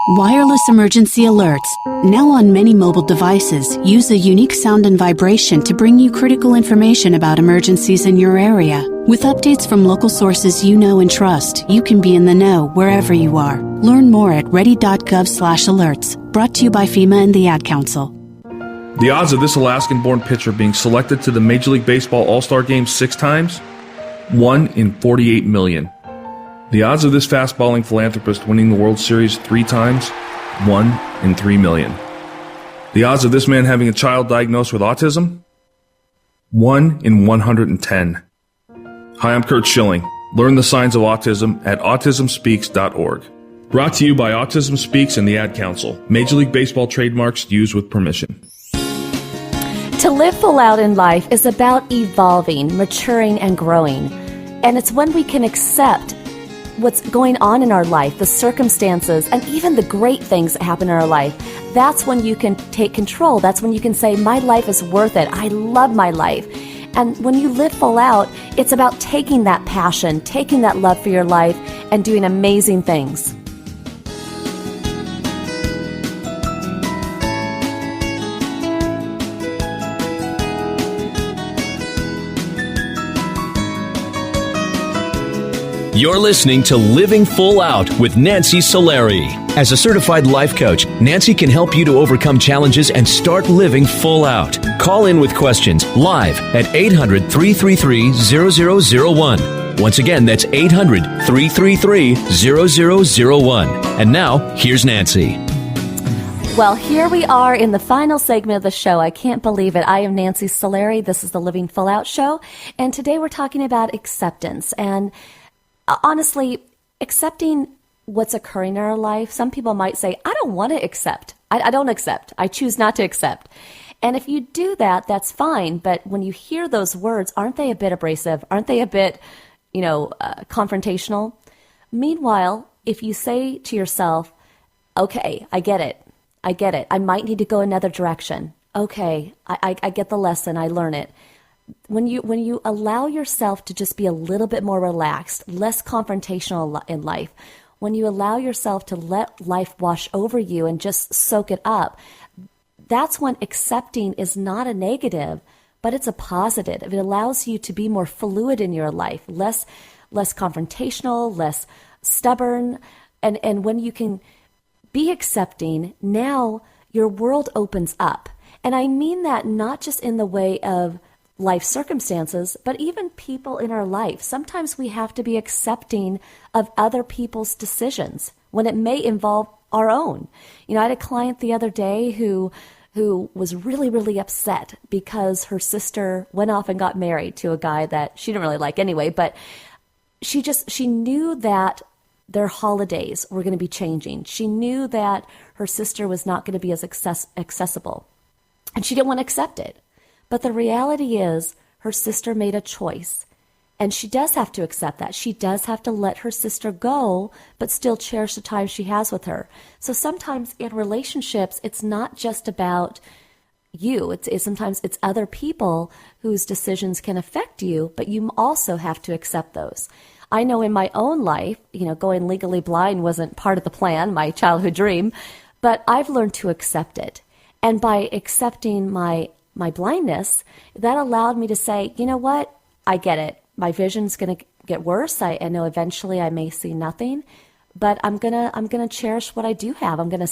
Wireless emergency alerts, now on many mobile devices, use a unique sound and vibration to bring you critical information about emergencies in your area. With updates from local sources you know and trust, you can be in the know wherever you are. Learn more at ready.gov/alerts. Brought to you by FEMA and the Ad Council. The odds of this Alaskan-born pitcher being selected to the Major League Baseball All-Star Game 6 times? 1 in 48 million. The odds of this fast-balling philanthropist winning the World Series 3 times? 1 in 3 million. The odds of this man having a child diagnosed with autism? 1 in 110. Hi, I'm Kurt Schilling. Learn the signs of autism at autismspeaks.org. Brought to you by Autism Speaks and the Ad Council. Major League Baseball trademarks used with permission. To live full out in life is about evolving, maturing, and growing. And it's when we can accept what's going on in our life, the circumstances, and even the great things that happen in our life. That's when you can take control. That's when you can say, my life is worth it. I love my life. And when you live full out, it's about taking that passion, taking that love for your life, and doing amazing things. You're listening to Living Full Out with Nancy Solari. As a certified life coach, Nancy can help you to overcome challenges and start living full out. Call in with questions live at 800-333-0001. Once again, that's 800-333-0001. And now, here's Nancy. Well, here we are in the final segment of the show. I can't believe it. I am Nancy Solari. This is the Living Full Out show. And today we're talking about acceptance. And honestly, accepting what's occurring in our life. Some people might say, I don't want to accept. I don't accept. I choose not to accept. And if you do that, that's fine. But when you hear those words, aren't they a bit abrasive? Aren't they a bit, confrontational? Meanwhile, if you say to yourself, okay, I get it. I might need to go another direction. Okay, I get the lesson. I learn it. When you allow yourself to just be a little bit more relaxed, less confrontational in life, when you allow yourself to let life wash over you and just soak it up, that's when accepting is not a negative, but it's a positive. It allows you to be more fluid in your life, less confrontational, less stubborn. And when you can be accepting, now your world opens up. And I mean that not just in the way of life circumstances, but even people in our life. Sometimes we have to be accepting of other people's decisions when it may involve our own. I had a client the other day who was really, really upset because her sister went off and got married to a guy that she didn't really like anyway, but she knew that their holidays were going to be changing. She knew that her sister was not going to be as accessible, and she didn't want to accept it. But the reality is her sister made a choice, and she does have to accept that. She does have to let her sister go, but still cherish the time she has with her. So sometimes in relationships, it's not just about you. Sometimes it's other people whose decisions can affect you, but you also have to accept those. I know in my own life, going legally blind wasn't part of the plan, my childhood dream, but I've learned to accept it. And by accepting my blindness, that allowed me to say, you know what? I get it. My vision's going to get worse. I know eventually I may see nothing, but I'm gonna cherish what I do have. I'm gonna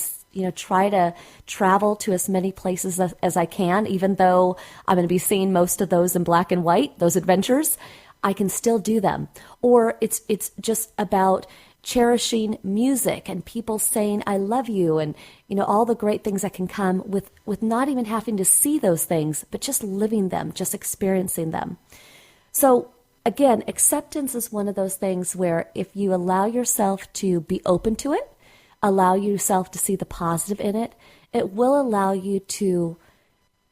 try to travel to as many places as I can, even though I'm going to be seeing most of those in black and white, those adventures. I can still do them. Or it's just about cherishing music and people saying, I love you, and all the great things that can come with not even having to see those things, but just living them, just experiencing them. So again, acceptance is one of those things where if you allow yourself to be open to it, allow yourself to see the positive in it, it will allow you to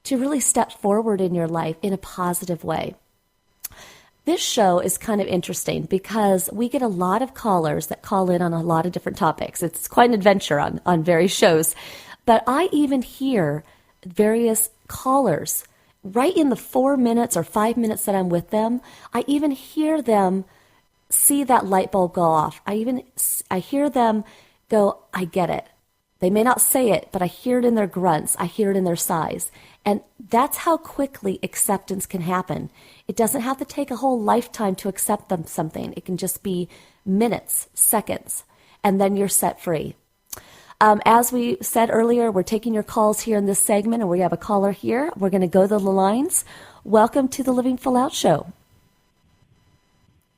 really step forward in your life in a positive way. This show is kind of interesting because we get a lot of callers that call in on a lot of different topics. It's quite an adventure on various shows. But I even hear various callers right in the 4 minutes or 5 minutes that I'm with them. I even hear them see that light bulb go off. I hear them go, I get it. They may not say it, but I hear it in their grunts. I hear it in their sighs. And that's how quickly acceptance can happen. It doesn't have to take a whole lifetime to accept something. It can just be minutes, seconds, and then you're set free. As we said earlier, we're taking your calls here in this segment, and we have a caller here. We're going to go to the lines. Welcome to the Living Full Out Show.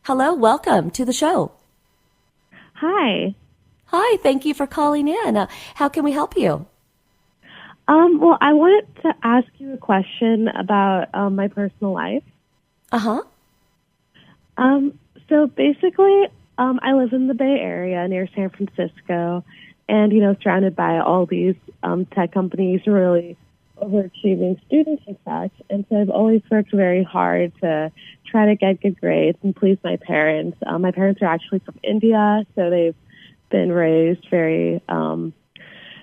Hello, welcome to the show. Hi. Hi, thank you for calling in. How can we help you? Well, I wanted to ask you a question about my personal life. Uh-huh. So basically, I live in the Bay Area near San Francisco and, surrounded by all these tech companies, really overachieving students and such. And so I've always worked very hard to try to get good grades and please my parents. My parents are actually from India, so they've been raised very,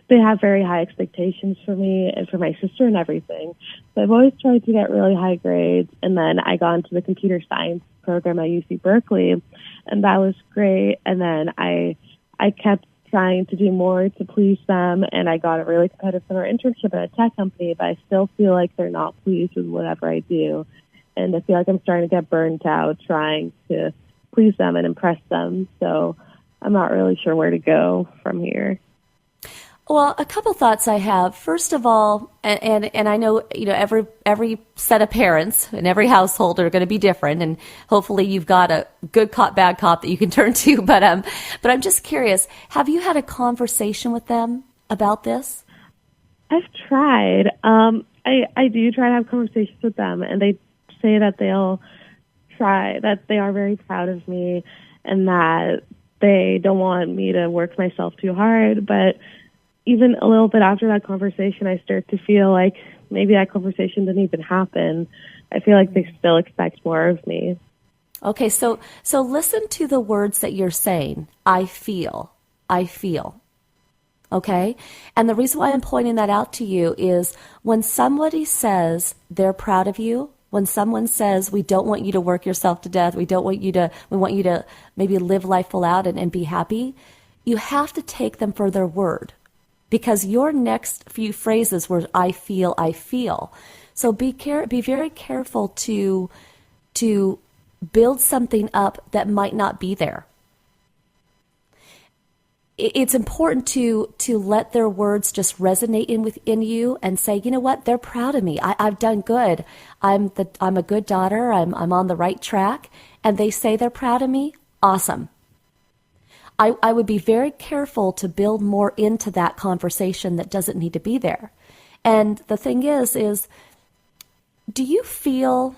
they have very high expectations for me and for my sister and everything. So I've always tried to get really high grades. And then I got into the computer science program at UC Berkeley, and that was great. And then I kept trying to do more to please them, and I got a really competitive summer internship at a tech company, but I still feel like they're not pleased with whatever I do. And I feel like I'm starting to get burnt out trying to please them and impress them. So I'm not really sure where to go from here. Well, a couple thoughts I have. First of all, and I know every set of parents in every household are going to be different, and hopefully you've got a good cop, bad cop that you can turn to. But I'm just curious. Have you had a conversation with them about this? I've tried. I do try to have conversations with them, and they say that they'll try. That they are very proud of me, and that they don't want me to work myself too hard, but even a little bit after that conversation, I start to feel like maybe that conversation didn't even happen. I feel like they still expect more of me. Okay, so listen to the words that you're saying. I feel. Okay? And the reason why I'm pointing that out to you is when somebody says they're proud of you, when someone says we don't want you to work yourself to death, we want you to maybe live life full out and be happy, you have to take them for their word. Because your next few phrases were I feel. So be very careful to build something up that might not be there. It's important to let their words just resonate within you and say, you know what, they're proud of me. I've done good. I'm a good daughter. I'm on the right track. And they say they're proud of me. Awesome. I would be very careful to build more into that conversation that doesn't need to be there. And the thing is do you feel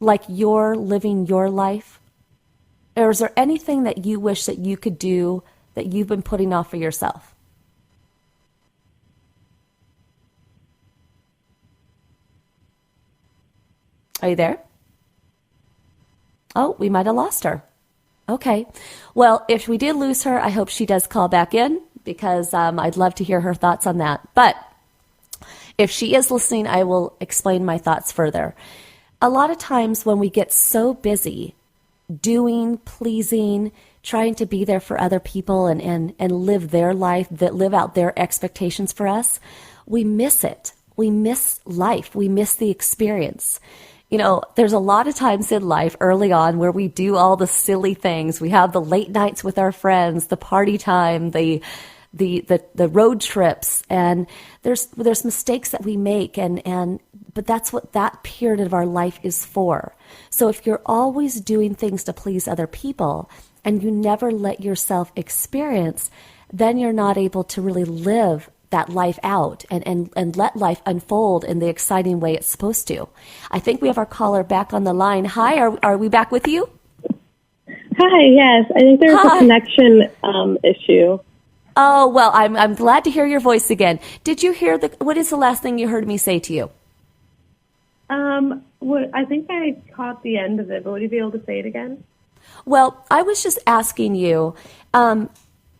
like you're living your life? Or is there anything that you wish that you could do that you've been putting off for yourself? Are you there? Oh, we might have lost her. Okay. Well, if we did lose her, I hope she does call back in because I'd love to hear her thoughts on that. But if she is listening, I will explain my thoughts further. A lot of times when we get so busy doing, pleasing, trying to be there for other people and live their life, that live out their expectations for us, we miss it. We miss life. We miss the experience. There's a lot of times in life early on where we do all the silly things. We have the late nights with our friends, the party time, the road trips, and there's mistakes that we make, but that's what that period of our life is for. So if you're always doing things to please other people and you never let yourself experience, then you're not able to really live that life out and let life unfold in the exciting way it's supposed to. I think we have our caller back on the line. Hi, are we back with you? Hi, yes. I think there's a connection issue. Oh, well, I'm glad to hear your voice again. Did you hear what is the last thing you heard me say to you? I think I caught the end of it, but would you be able to say it again? Well, I was just asking you,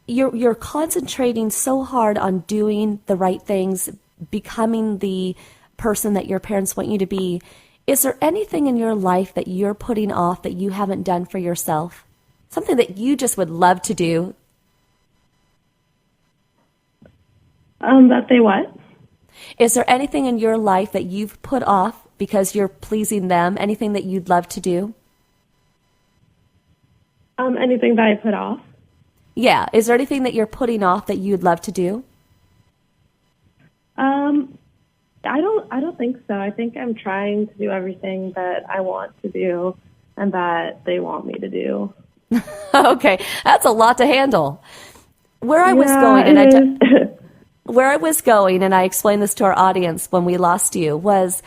you're concentrating so hard on doing the right things, becoming the person that your parents want you to be. Is there anything in your life that you're putting off that you haven't done for yourself? Something that you just would love to do? That they what? Is there anything in your life that you've put off because you're pleasing them? Anything that you'd love to do? Anything that I put off? Yeah. Is there anything that you're putting off that you'd love to do? I don't think so. I think I'm trying to do everything that I want to do and that they want me to do. Okay, that's a lot to handle. Where I was going, and I explained this to our audience when we lost you, was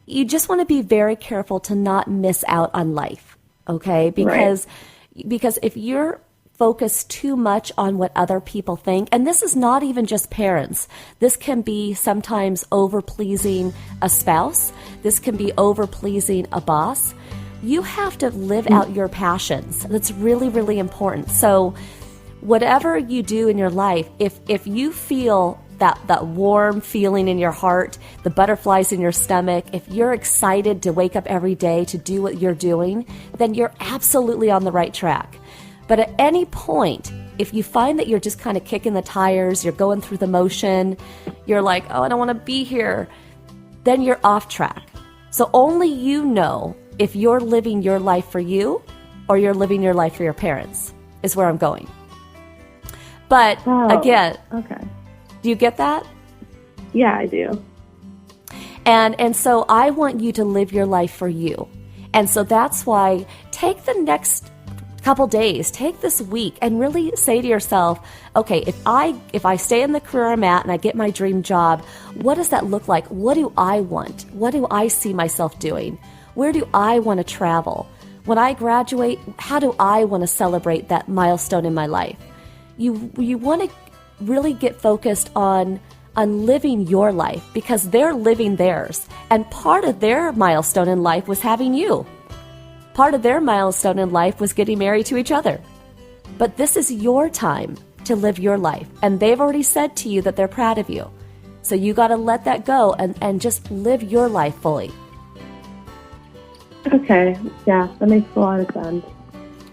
you just want to be very careful to not miss out on life, okay? Because if you're focused too much on what other people think, and this is not even just parents. This can be sometimes over-pleasing a spouse. This can be over-pleasing a boss. You have to live out your passions. That's really, really important. So whatever you do in your life, if you feel that warm feeling in your heart, the butterflies in your stomach, if you're excited to wake up every day to do what you're doing, then you're absolutely on the right track. But at any point, if you find that you're just kind of kicking the tires, you're going through the motion, you're like, oh, I don't want to be here, then you're off track. So only you know if you're living your life for you or you're living your life for your parents, is where I'm going. But again, okay. Do you get that? Yeah, I do. And so I want you to live your life for you. And so that's why take the next couple days, take this week and really say to yourself, okay, if I stay in the career I'm at and I get my dream job, what does that look like? What do I want? What do I see myself doing? Where do I want to travel? When I graduate, how do I want to celebrate that milestone in my life? You want to really get focused on living your life because they're living theirs. And part of their milestone in life was having you. Part of their milestone in life was getting married to each other. But this is your time to live your life. And they've already said to you that they're proud of you. So you got to let that go and just live your life fully. Okay. Yeah, that makes a lot of sense.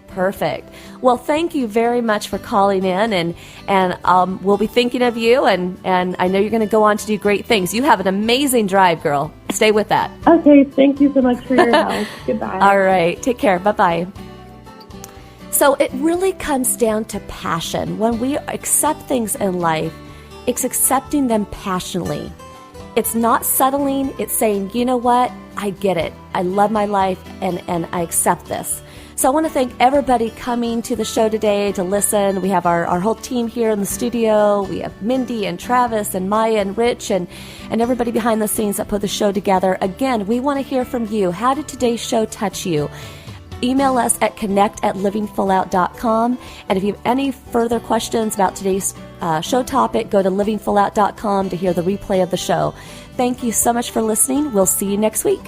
Perfect. Well, thank you very much for calling in, and we'll be thinking of you, and I know you're going to go on to do great things. You have an amazing drive, girl. Stay with that. Okay, thank you so much for your help. Goodbye. All right, take care. Bye-bye. So it really comes down to passion. When we accept things in life, it's accepting them passionately. It's not settling. It's saying, you know what? I get it. I love my life, and I accept this. So I want to thank everybody coming to the show today to listen. We have our whole team here in the studio. We have Mindy and Travis and Maya and Rich and everybody behind the scenes that put the show together. Again, we want to hear from you. How did today's show touch you? Email us at connect@livingfullout.com. And if you have any further questions about today's show topic, go to livingfullout.com to hear the replay of the show. Thank you so much for listening. We'll see you next week.